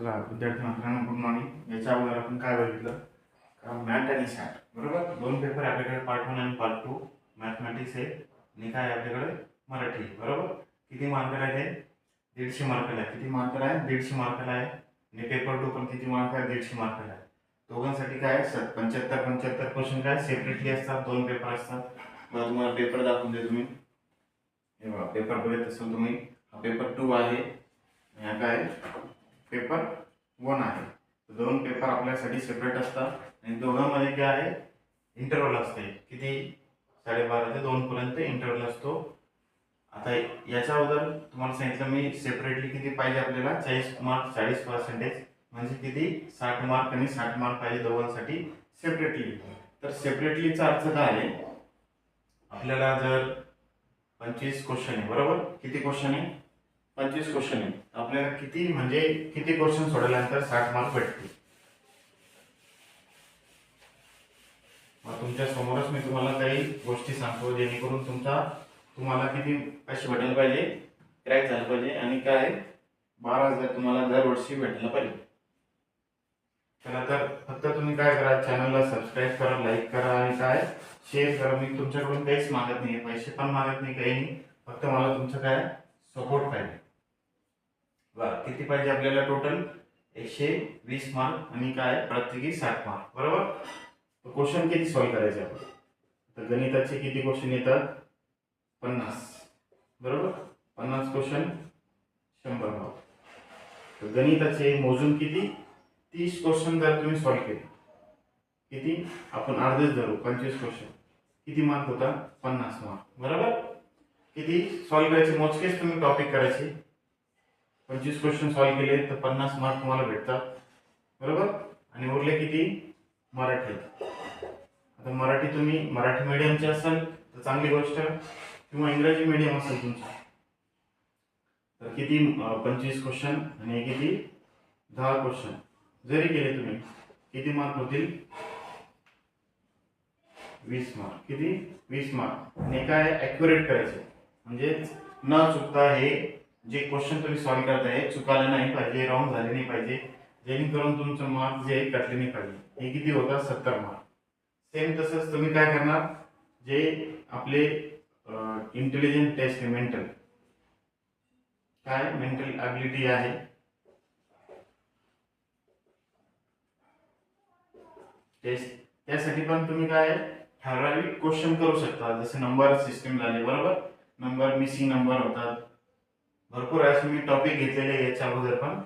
चला विद्यार्थी मित्रांनो, गुड मॉर्निंग. याच्या अगोदर आपण काय बघितलं का मॅथ आणि सॅट, बरोबर. दोन पेपर आपल्याकडे, पार्ट 1 आणि पार्ट 2. मॅथमॅटिक्स आहे आणि काय आपल्याकडे मराठी, बरोबर. किती मार्क आहे ते? 150 मार्काला आहे. किती मार्क आहे? 150 मार्काला आहे. आणि पेपर 2 पण किती मार्क आहे? 150 मार्काला आहे. दोघांसाठी काय 75 क्वेश्चन काय सेपरेटली असतात. दोन पेपर असतात. बघा तुम्हाला पेपर दाखवून देतो मी. हे बघा पेपर बघत असाल तुम्ही. हा पेपर 2 आहे. हा काय पेपर 1 आहे. दोन पेपर आपल्यासाठी सेपरेट असतात आणि दोघांमध्ये काय आहे इंटरवल असते. किती? 12:30 ते 2 पर्यंत इंटरवल असतो. आता याच्या अगोदर तुम्हाला सांगितलं मी सेपरेटली किती पाहिजे आपल्याला 40 मार्क 40% म्हणजे किती 60 मार्क आणि 60 मार्क पाहिजे दोघांसाठी सेपरेटली. तर सेपरेटलीचा अर्थ काय आहे? आपल्याला जर 25 क्वेश्चन आहे, बरोबर. किती क्वेश्चन आहे? 25 क्वेश्चन आहे. आपल्याला किती म्हणजे किती क्वेश्चन सोडवल्यानंतर 60 मार्क भेटतील. मग तुमच्या समोरच मी तुम्हाला काही गोष्टी सांगतो जेणेकरून तुम्हाला किती पैसे भेटायला पाहिजे, क्रॅक झालं पाहिजे आणि काय 12,000 तुम्हाला दरवर्षी भेटायला पाहिजे. चला तर फक्त तुम्ही काय करा, चॅनलला सबस्क्राईब करा, लाईक करा आणि काय शेअर करा. मी तुमच्याकडून काहीच मागत नाही, पैसे पण मागत नाही, काही नाही. फक्त मला तुमचं काय सपोर्ट पाहिजे. बरं, किती पाहिजे आपल्याला? टोटल 120 मार्क आणि काय प्रत्येकी 60 मार्क, बरोबर. क्वेश्चन किती सॉल्व्ह करायचे आपण? तर गणिताचे किती क्वेश्चन येतात? 50, बरोबर. 50 क्वेश्चन 100 मार्क. तर गणिताचे मोजून किती 30 क्वेश्चन जर तुम्ही सॉल्व्ह केले, किती आपण अर्धेच धरू 25 क्वेश्चन, किती मार्क होता? 50 मार्क, बरोबर. किती सॉल्व्ह करायचे? मोजकेच तुम्ही टॉपिक करायचे. 25 क्वेश्चन सॉल्व्ह केले तर 50 मार्क तुम्हाला भेटतात, बरोबर. आणि उरले किती? मराठी. आता मराठी तुम्ही मराठी मीडियमचे असाल तर चांगली गोष्ट, किंवा इंग्रजी मीडियम असेल तुमचं तर किती 25 क्वेश्चन आणि किती 10 क्वेश्चन जरी केले तुम्ही किती मार्क होतील? 20 मार्क. किती? 20 मार्क. आणि काय ॲक्युरेट करायचे म्हणजे न चुकता हे जे क्वेश्चन तुम्ही सॉल्व्ह करताय चुकायला नाही पाहिजे, रॉंग झाले नाही पाहिजे, जेणेकरून तुमचं मार्क जे कटले नाही पाहिजे. हे किती होतात? 70 मार्क. सेम तसंच तुम्ही काय करणार, जे आपले इंटेलिजंट टेस्ट आहे, मेंटल काय मेंटल ॲबिलिटी आहे, टेस्ट, त्यासाठी पण तुम्ही काय ठराविक क्वेश्चन करू शकता. जसे नंबर सिस्टम झाले, बरोबर. नंबर मिसिंग नंबर होतात. भरपूर असे मी टॉपिक घेतलेले याच्या अगोदर पण.